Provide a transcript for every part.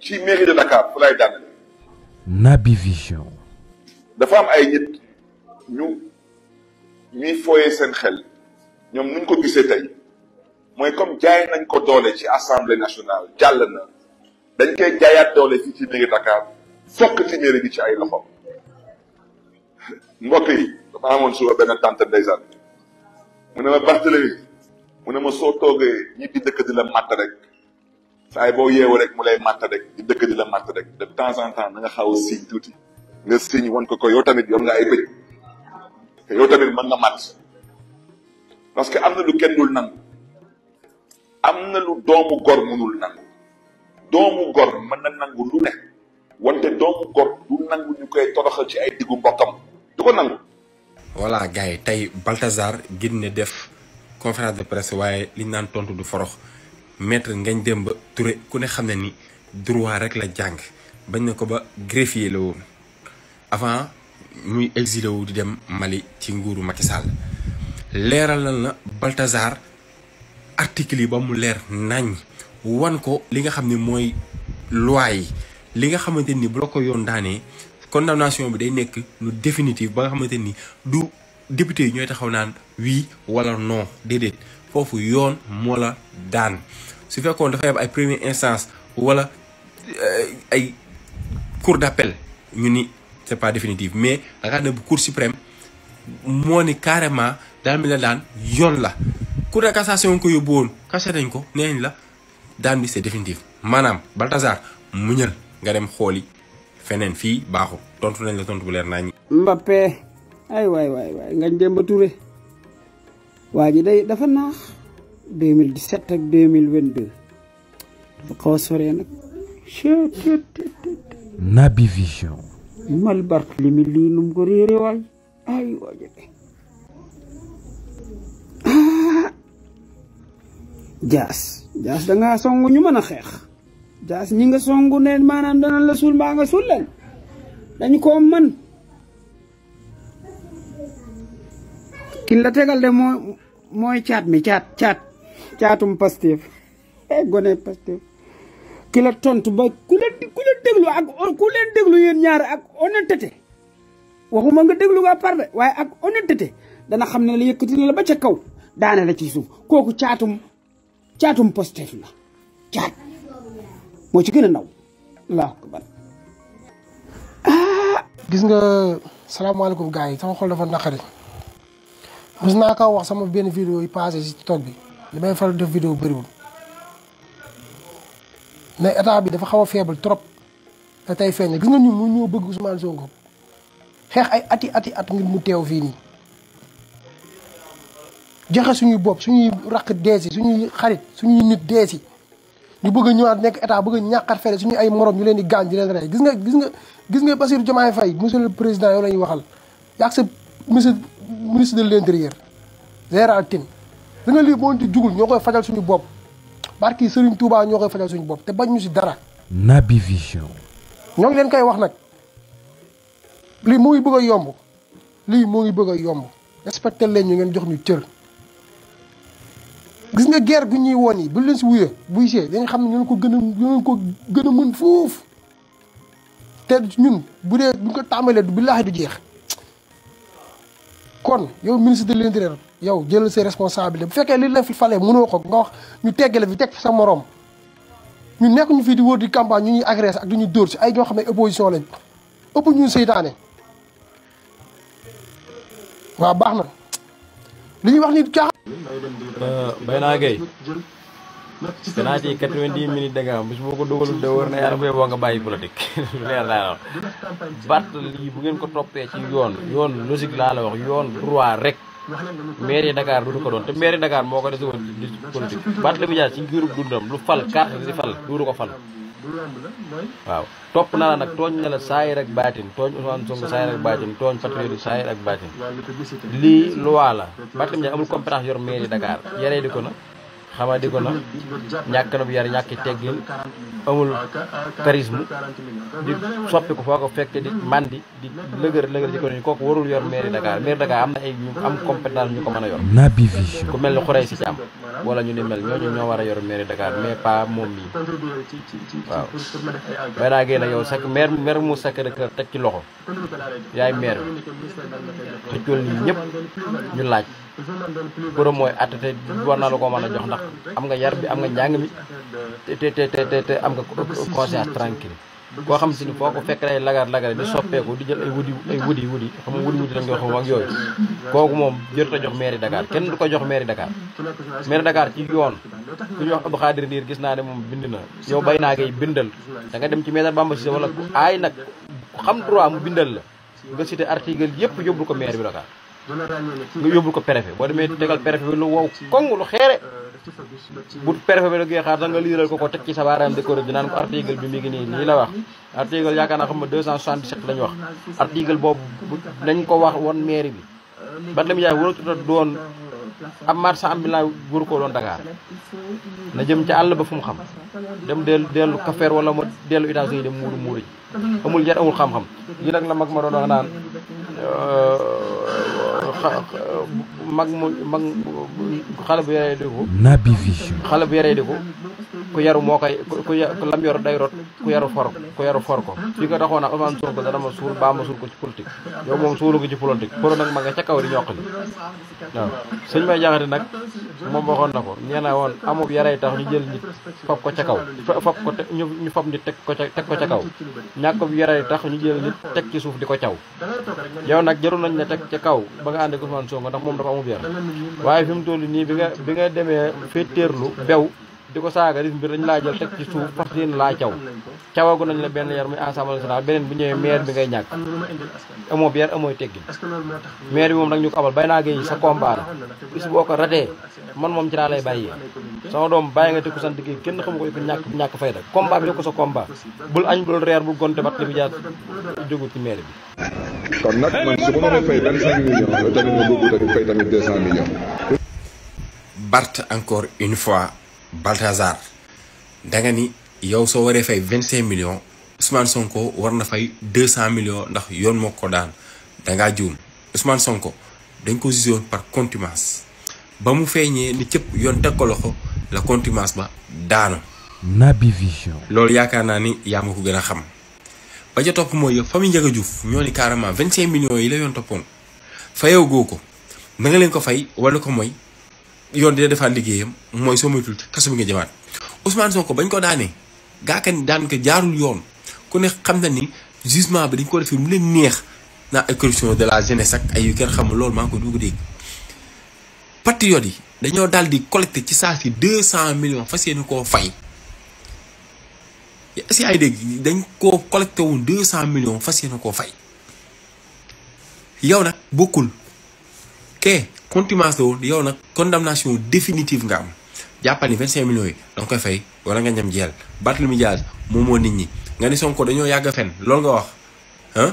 ci mairie de Dakar fu lay daanale. Naby Vision. dafa am ay nit ñuy fooyee seen xel ñoom nuñ ko gisee tey mooy comme jaay nañ ko doole ci assemblée nationale jàll na dañ koy jaayaat doole fii ci mairie Dakar fokk ci mairie bi ci ay loxo mbokk yi dafa amoon suba benn tante ndeysaan mu ne ma Barthélémy mu ne ma soo toogee ñi di dëkk di la matt rek saay boo yeewu rek mu lay matt rek di dëkk di la matt rek de temps en temps na nga xaw a siiñ tuuti nga siiñ wan ko yow tamit yor nga ay bëj te yow tamit mën nga matt parce que am na lu kenn dul nangu am na lu doomu gor mënul nangu doomu gor mën na nangu lu ne wante doomu gor du nangu ñu koy toroxal ci ay diggu mbokkam du ko nangu. voilà gars yi tey Balthazar génne def conférence de presse waaye li ñu naan tontu du forox maître Ngagne Demba Touré ku ne xam ne ni droit rek la jàng bañ na ko ba greffier la woon avant muy exilé wu di dem Mali ci nguuru Macky Sall leeralal na Balthazar article yi ba mu leer nañ wan ko li nga xam ne mooy loi yi li nga xamante ni bu la ko yoon daanee condamnation bi day nekk lu définitif ba nga xamante ni du député yi ñooy taxaw naan oui wala non déedéet foofu yoon moo la daan su fekkoon dafay am ay première instance wala ay cour d'appel ñu ni c'est pas définitif mais da ngaa dem bu cour suprême moo ni carrément daan bi la daan yoon la cour de cassation ko yóbbu woon cassé nañ ko nee nañ la daan bi c'est définitif maanaam Balthazar muñal nga dem xooli feneen fii baaxul tontu nañ la tontu bu leer naa ñi Mbappé ay waay Ngagne Demba Touré waa ji day dafa naax 2017 ak 2022 dafa xaw a soree nag Naby Vision. mal Barthélémy lii num ko réere waay ay waaje jaas dangaa songu ñu mën a xeex jaas ñi nga songu ne maanaam dana la suul mbaa nga suul leen dañu ko mën ki la tegal de mooy caat mi caatum Pastef gone Pastef ki la tontu ba ku déglu ak ku leen déglu yéen ñaar ak honnêteté waxuma nga déglu nga parle waaye ak honnêteté dana xam ne la yëkkati na la ba ca kaw daane la ci suuf kooku caatum Pastef la caat moo ci gën a ndaw allahu akbar gis nga salaamaaleykum gars yi sama xol dafa naqari mos naa ko wax sama benn vidéo yi passé si TikTok bi li may faral def vidéo bëriwul mais état bi dafa xaw a faible trop te tey feeñ gis nga ñun mu ñoo bëgg Ousmane Sonko xeex ay ati ngir mu teew fii nii joxe suñuy bopp suñuy raq deesi suñuy xarit suñuy nit deesi ñu bëgg a ñëwaat nekk état bëgg a ñàkkat fere suñu ay morom ñu leen di gaañ di leen rey gis nga Bassirou Diomaye Faye monsieur le président yow la ñuy waxal yaag sa ministre de l'intérieur Gérald Tine da nga lii boo di jugul ñoo koy fajal suñu bopp barki Serigne Touba ñoo koy fajal suñu bopp te bañ ñu si dara. Naby Vision. ñoo ngi leen koy wax nag lii moo ngi bëgg a yomb respecté leen ñu ngeen jox ñu cër gis nga guerre gu ñuy woon yi bu leen si wuyee buy see dañ xam ne ñu ko gën a mën foofu te ñun bu dee buñ ko tàmbalee du billaahi du jeex kon yow ministre de l'intérieur yow jëlal ses responsabilités bu fekkee li la fi falee mënoo ko nga wax ñu teggale fi teg fi sa morom ñu nekk ñu fii di wër di campagne ñu ñuy agressé ak du ñu dóor si ay ñoo xam ne opposition lañ ëpp ñu seytaane waaw baax na li ñuy wax ni caaxaan. Bayna Gueye penalty 90 minutes da nga am bis boo ko dugalul de wër na yàlla boo nga bàyyi politique leer laa la wax Bart lii bu ngeen ko toppee ci yoon logique laa la wax yoon droit rek mairie Dakar du ko doon te mairie Dakar moo ko dese woon di politique Barthélémy Dias ci ngirub dundam lu fal carte bi si fal du ko fal waaw topp na la nag tooñ na la saayir ak baatin tooñ Ousmane Sonko saayir ak baatin tooñ patriote saayir ak baatin lii loi la Barthélémy Dias amul compétence yor mairie Dakar yaree di ko na xamadi ko na ñàkk na bu yar ñàkki teggin amul charisme di soppi ko foo ko fekk di mandi di lëgër ci ko ni kooku warul yor mairie Dakar am na ay ñu am compétence ñu ko mën a yor Naby Vision. ku mel ni xurey si ci am wala ñu ni mel ñooñu ñoo war a yor mairie Dakar mais pas moom mii waaw bay naa génn yow sax maire mu Sacré-Cœur teg ci loxo yaay maire bi xëccool nii ñëpp ñu laaj borom mooy atte te war na la ko mën a jox ndax am nga yar bi am nga njàng mi te am nga conscience tranquille koo xam si ni foo ko fekk day lagar di soppeeku di jël ay wudi xam nga wudi lañ koy xam ak yooyu kooku moom jërut a jox mairie Dakar kenn du ko jox mairie Dakar ci yoon ku ñu wax Abdou Khadir Ndiir gis naa ne moom bind na yow bay naa ngay bindal da nga dem ci maître Bamba Cissé wala ku aay nag ku xam droit mu bindal la nga cité article yëpp yóbbul ko maire bi Dakar nga yóbbul ko préfet boo demee tegal préfet bi lu wow koŋ lu xeere bu préfet bi da ngay xaar da nga liiral ko teg ci sa baaraam de corrigé naan ko article bi mi ngi nii lii la wax article yaakaar naa xam nga 277 la ñu wax article boobu nañ ko wax woon mairie bi Barthélémy Dias waratuta doon ab marchand ambulant waru ko doon Dakar na jëm ci àll ba fu mu xam dem dellu Kafeer wala mu dellu États-Unis dem muuru ji amul jar amul xam-xam yi nag la mag ma doon wax naan mag xale bu yaree di ko Naby Vision. xale bu yaree di ko ku yaru moo koy ku lam yor day rot ku yaru for ko fii ko taxoon naa Ousmane Sonko dana ma suul baa ma suul ko ci politique yow moom suulu ko ci politique pour nag ma nga ca kaw di ñoq li waaw sëñ Bay Jaxate nag moom waxoon na ko nee na woon amub yaree tax ñu jël nit fab ko ca kaw fab ko ñu fab nit teg ko ca kaw ñàkk bu yaree tax ñu jël nit teg ci suuf di ko caw yow nag jarul nañ ne teg ca kaw ba nga ànd ak Ousmane Sonko ndax moom dafa amub yar waaye fi mu toll nii bi nga demee féeteerlu bew di ko saaga dis mbir dañ laa jël teg ci suuf parce que laa cawagu nañ la benn yar muy Assemblée nationale beneen bu ñëwee maire bi ngay ñàkk amoo yar amooy teggin maire bi moom nag ñu ko abal bay naa géey sa combat la bis boo ko ratee man moom ci laa lay bàyyee sama doom bàyyi nga te ko sant gi kenn xamu ko ko ñàkk fayda combat bi def ko sa combat bul añ bul reer bul gonte Barthélémy Dias jógul ci maire bi kon nag man su ko mënee fay 25 millions yow tamit nga bëgg tamit fay tamit 200 millions. Bart encore une fois Balthazar da nga ni yow soo waree fay 25 millions Ousmane Sonko war na fay 200 millions ndax yoon moo ko daan dangaa juum Ousmane Sonko dañ ko jugé woon par contumace ba mu feeñee ni cëpp yoon teg ko loxo la contumace ba daanu. Naby Vision. loolu yaakaar naa ni yaa ma ko gën a xam ba ca topp mooy famille Ndiaga Diouf ñoo ni carrément 25 millions yi la yoon toppoon fayoo goo ko na nga leen ko fay wala ko mooy yoon dina defaat liggéeyam mooy soo moytul ci kaso bi nga jëmaat Ousmane Sonko bañ ko daanee gaakan daan ko jaarul yoon ku ne xam na ni jugement bi dañ ko defee mu leen neex naa ay corruption de la jeunesse ak ay yu kenn xamul loolu maa ngi ko dugg dégg patriotes yi dañoo daal di collecté ci saa si 200 millions fas yéene koo fay si ay dégg dañ koo collecté woon 200 millions fas yéene koo fay yow nag bokkul ke contumace la woon yow nag condamnation définitive nga am jàppal ni 25 millions yi danga koy fay wala nga ñam jeel Barthélémy Dias moom moo nit ñi nga ni Sonko dañoo yàgg a fen loolu nga wax ah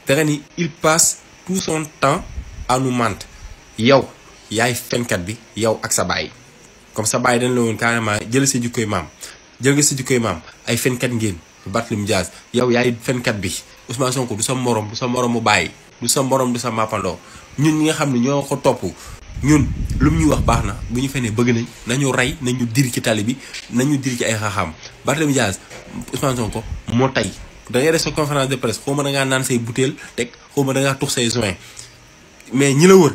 te nga ni il passe tout son temps à nous mentir yow yaay fenkat bi yow ak sa baay comme sa baay dañ la woon carrément jël sa jikkoy maam jël nga sa jikkoy maam ay fenkat ngeen Barthélémy Dias yow yaay fenkat bi Ousmane Sonko du sa morom mu bàyyi du sa morom du sa mappandoo ñun ñi nga xam ne ñoo ko topp ñun lu mu ñuy wax baax na bu ñu fenee bëgg nañu rey nañu diri ci tali bi nañu diri ci ay xaaxaam Barthélémy Dias Ousmane Sonko moo tey da ngay def sa conférence de presse xaw ma da ngaa naan say butéel teg xaw ma da ngaa tux say joint mais ñi la wër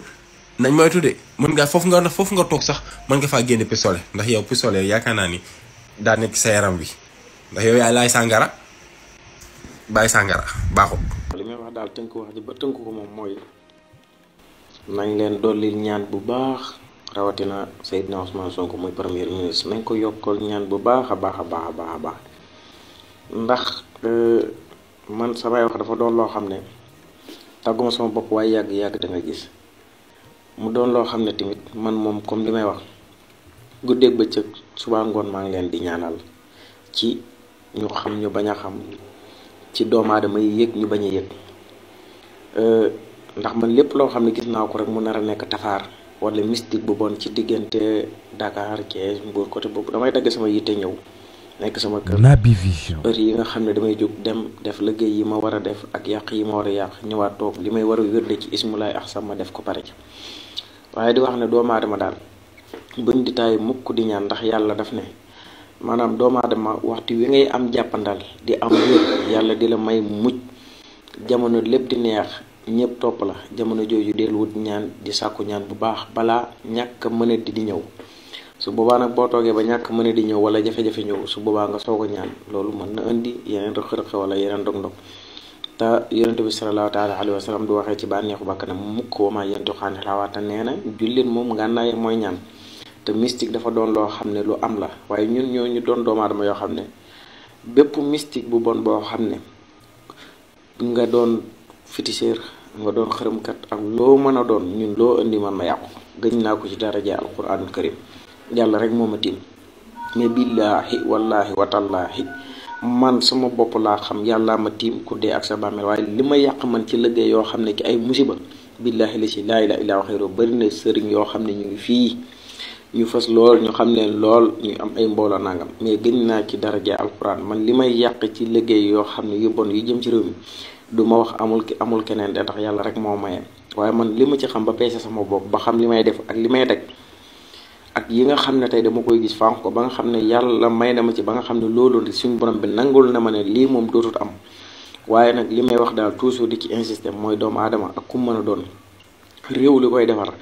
nañ moytu de mën ngaa foofu nga toog sax mën nga faa génne pistolet ndax yow pistolet yaakaar naa ni daa nekk sa yaram bi ndax yow yaay laay sàngara bàyyi sàngara baaxul. li may wax daal tënk wax ji ba tënk ko moom mooy nañ leen dolli ñaan bu baax rawatina Seydina Ousmane Sonko muy premier ministre nañ ko yokkal ñaan bu baax a baax a baax a baax a baax ndax man samay wax dafa doon loo xam ne tàgguma sama bopp waaye yàgg da nga gis mu doon loo xam ne tamit man moom comme li may wax guddeeg bëccëg suba ngoon maa ngi leen di ñaanal ci ñu xam ñu bañ a xam ci doomu aadama yi yëg ñu bañ a yëg ndax man lépp loo xam ne gis naa ko rek mu nar a nekk tafaar wala mystique bu bon ci diggante Dakar Thiès Mbour côté boobu damay dagg sama yitte ñëw nekk sama kër. Naby Vision. heure yi nga xam ne damay jóg dem def liggéey yi ma war a def ak yàq yi ma war a yàq ñëwaat toog li may war a wérde ci ismulaay ak sama def ko pare ci waaye di wax ne doomu aadama daal buñ di taay mukk di ñaan ndax yàlla daf ne maanaam doomu aadama waxtu wi ngay am jàppandal di am wér yàlla di la may mujj jamono lépp di neex ñëpp topp la jamono jooju del wut ñaan di sàkku ñaan bu baax balaa ñàkk mën a di ñëw su boobaa nag boo toogee ba ñàkk mën a di ñëw wala jafe-jafe ñëw su boobaa nga soog a ñaan loolu mën na indi yeneen rëq-rëq wala yeneen dog-dog te yonent bi sallallahu taala alayhi wa sallam du waxee ci bànneexu bakkanam mukk wa maa yantiqu anil hawaa te nee na jullit moom ngànnaay mooy ñaan te mystique dafa doon loo xam ne lu am la waaye ñun ñoo ñu doon doomu aadama yoo xam ne bépp mystique bu bon boo xam ne nga doon féticheur nga doon xërëmkat ak loo mën a doon ñun loo indi man ma yàqu gëñ naa ko ci daraja alquranul karim yàlla rek moo ma tiim mais billaahi wallaahi watallaahi man sama bopp laa xam yàllaa ma tiim ku dee ak sa bàmmeel waaye li ma yàq man ci liggéey yoo xam ne ki ay musiba billaahi la si laa ilaaha illallaa xayru bari na sëriñ yoo xam ne ñu ngi fii ñu fas lool ñu xam leen lool ñu am ay mbooloo nangam mais gën naa ci daraja alquran man li may yàq ci liggéey yoo xam ne yu bon yu jëm ci réew mi du ma wax amul keneen de ndax yàlla rek moo maye waaye man li ma ci xam ba peese sama bopp ba xam li may def ak li may daj ak yi nga xam ne tey dama koy gis fànq ko ba nga xam ne yàlla may na ma ci ba nga xam ne loolu suñu borom bi nangul na ma ne lii moom dootut am waaye nag li may wax daal toujours di ci insister mooy doomu aadama ak ku mën a doon réew li koy defar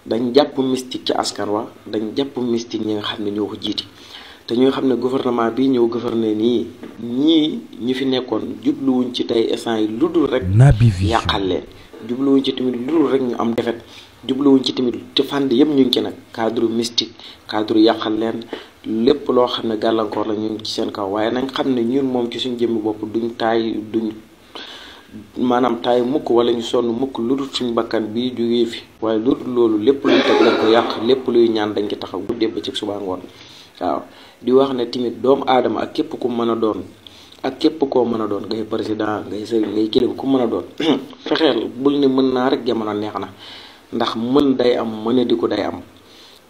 dañ jàpp mystique ci askan wa dañ jàpp mystique ñi nga xam ne ñoo ko jiiti te ñu nga xam ne gouvernement bi ñëw gouverner nii ñii ñu fi nekkoon jubluwuñ ci tey instant yi lu dul rek yàqal leen jubluwuñ ci tamit lu dul rek ñu am defet jubluwuñ ci tamit te fànn yëpp ñu ngi ci nag cadre mystique cadre yàqal leen lépp loo xam ne gàllankoor la ñu ngi ci seen kaw waaye nañ xam ne ñun moom ci suñu jëmmi bopp duñ maanaam taay mukk wala ñu sonn mukk lu dul suñu bakkan bii jógee fi waaye lu dul loolu lépp luñ teg lañ ko yàq lépp luy ñaan dañ ci taxaw guddee ba ci suba ngoon waaw di wax ne tamit doomu aadama ak képp ku mën a doon ak képp koo mën a doon ngay président ngay sëriñ ngay kilifa ku mën a doon fexeel bul ne mën naa rek jamono neex na ndax mën day am mën a di ko day am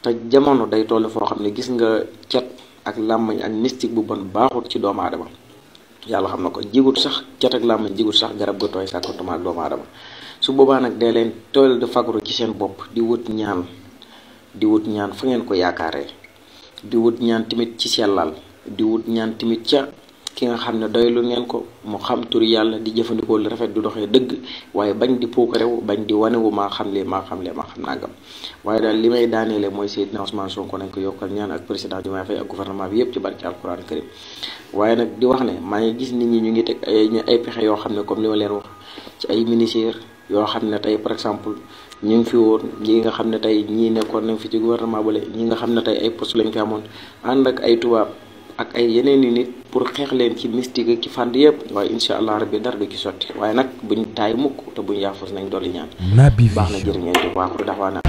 te jamono day toll foo xam ne gis nga cet ak làmmañ ak mystique bu bon baaxut ci doomu aadama yàlla xam na ko jigut sax cet ak làmmañ jigut sax garab ga tooy sàkkatuma ak doomu aadama su boobaa nag dee leen tool de fagaru ci seen bopp di wut ñaan fa ngeen ko yaakaaree di wut ñaan tamit ci sellal di wut ñaan tamit ca ki nga xam ne doylu ngeen ko mu xam turi yàlla di jëfandikoo lu rafet du doxee dëgg waaye bañ di puukarew bañ di wanewu maa xam nangam waaye daal li may daaneele mooy Seydina Ousmane Sonko nañ ko yokkal ñaan ak président Diomaye Faye ak gouvernement bi yëpp ci barke alquran karim waaye nag di wax ne maa ngi gis nit ñi ñu ngi teg ay pexe yoo xam ne comme li ma leen wax ci ay ministère yoo xam ne tey par exemple ñu ngi fi woon ñi nga xam ne tey ñii nekkoon nañ fi ci gouvernement bale ñi nga xam ne tey ay poste lañ fi amoon ànd ak ay tubaab ak ay yeneen i nit pour xeex leen ci mystique ak ci fànn yëpp waaye incha allah rabbi dara du ci sotti waaye nag buñ taay mukk te buñ yaafus nañ dolli ñaan baax na jërë ngeen jëf waaxu daxwaana